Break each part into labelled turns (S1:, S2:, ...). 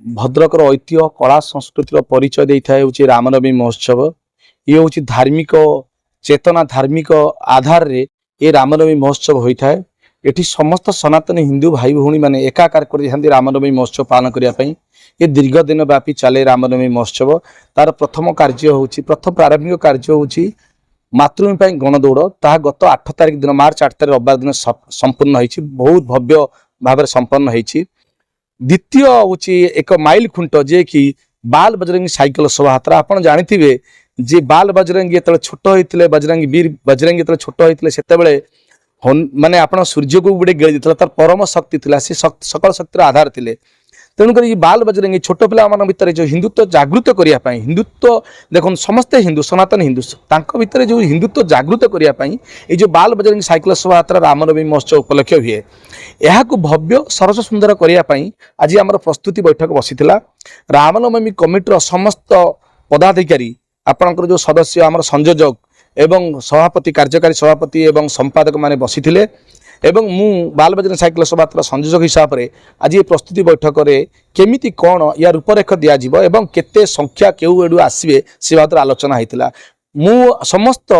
S1: भद्रकर ऐतिह्य कला संस्कृतिर परिचय दे था रामनवमी महोत्सव। ये हूँ धार्मिक चेतना धार्मिक आधार रे ये रामनवमी महोत्सव होता है। ये समस्त सनातन हिंदू भाई भौणी मैंने एकाकार कर रामनवमी महोत्सव पालन करने। ये दीर्घ दिन व्यापी चले रामनवमी महोत्सव। तार प्रथम कार्य हूँ प्रथम प्रारंभिक कार्य हूँ मातृभूमि गणदौड़। ता गत 8 तारिख दिन मार्च 8 तारिख रविवार दिन संपूर्ण होती बहुत भव्य भाव संपन्न होती। द्वितीय हूँ एक माइल खुंट जे कि बाल बजरंगी साइकेल शोभा यात्रा। आपड़ जानी जे बाल बजरंगी जो छोट होते बजरंगी वीर बजरंगी जो छोट होते से माने आप सूर्य को गोटे गिड़ी देता तार परम शक्ति थी सी सकल शक्तिर आधार थे। तेणुकर ये बाल बजरंगी छोट पिला भितर जो हिंदुत्व जागृत करने हिंदुत्व देखो समस्ते हिंदू सनातन हिंदू भितर जो हिंदुत्व जागृत करने ये जो बाल बजरंगी साइकेल शोभा यात्रा रामनवमी महोत्सव उपलक्ष्य हुए यह भव्य सरस सुंदर करने आज आम प्रस्तुति बैठक बसीला। रामनवमी कमिटर समस्त पदाधिकारी आपणकर जो सदस्य आम संयोजक एवं सभापति कार्यकारी सभापति एवं संपादक माने बसीथिले एवं मु बाल बजरंगी साइकेल शोभा यात्रा संयोजक हिसाब से आज ये प्रस्तुति बैठक में केमिति कौन या रूपरेख दिज्व एवं केते संख्या केउ एडु आसवे से बात आलोचना होता। मु समस्त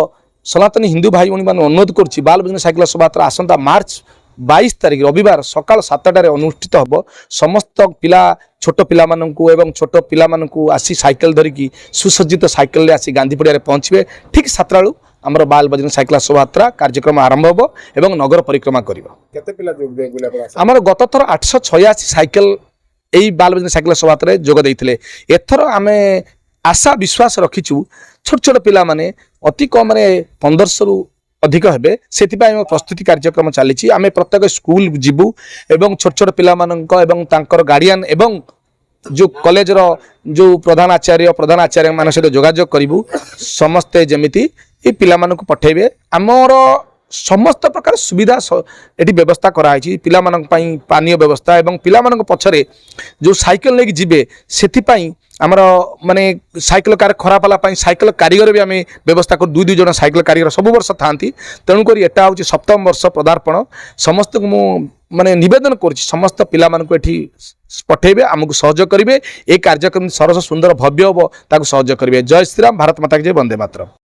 S1: सनातनी हिंदू भाई भौणी मैंने अनुरोध करुच्ची बाल बजरंगी साइकेल शोभा यात्रा आसंता मार्च 22 तारिख रविवार सकाल 7टार अनुष्ठित हम। समस्त पिला छोट पिला एवं छोट पिला आसी साइकेल धरिकी सुसज्जित साइकेल आसी गांधी पड़िया पहुँचे ठीक 7 बेलू आमर बाल बजरंगी साइकेल शोभा यात्रा कार्यक्रम आरंभ हो एवं नगर परिक्रमा कर गत थर 886 साइकेल यही बाल बजरंगी साइकेल शोभा यात्रा जोग देते। एथर आम आशा विश्वास रखीचु छोट छोट पिला माने अति कम 1500 रु अधिक हे से प्रस्तुति कार्यक्रम चली। आम प्रत्येक स्कूल जीवु एवं छोट छोट पिला गार्डियन एवं जो कॉलेज रो जो प्रधान आचार्य मान सहित जोगाजोग करूँ समस्ते जमीती ये पिला मानक पठेबे। आमर समस्त प्रकार सुविधा ये व्यवस्था कराई पिला पानीय व्यवस्था एवं पिला पछरे जो साइकेल लेके जीवे से आमर माने साइकेल कार खराब है साइकेल कारीगर भी आम व्यवस्था कर 2 जन साइकेल कारीगर सब वर्ष था। तेणुक एटा हूँ 7म वर्ष पदार्पण समस्त को माने निवेदन कर समस्त पिला एठी पठेबे आमको सहयोग करेंगे। ये कार्यक्रम सरस सुंदर भव्य हम ताकू सहयोग करेंगे। जय श्रीराम भारत माता की जय वंदे मातरम।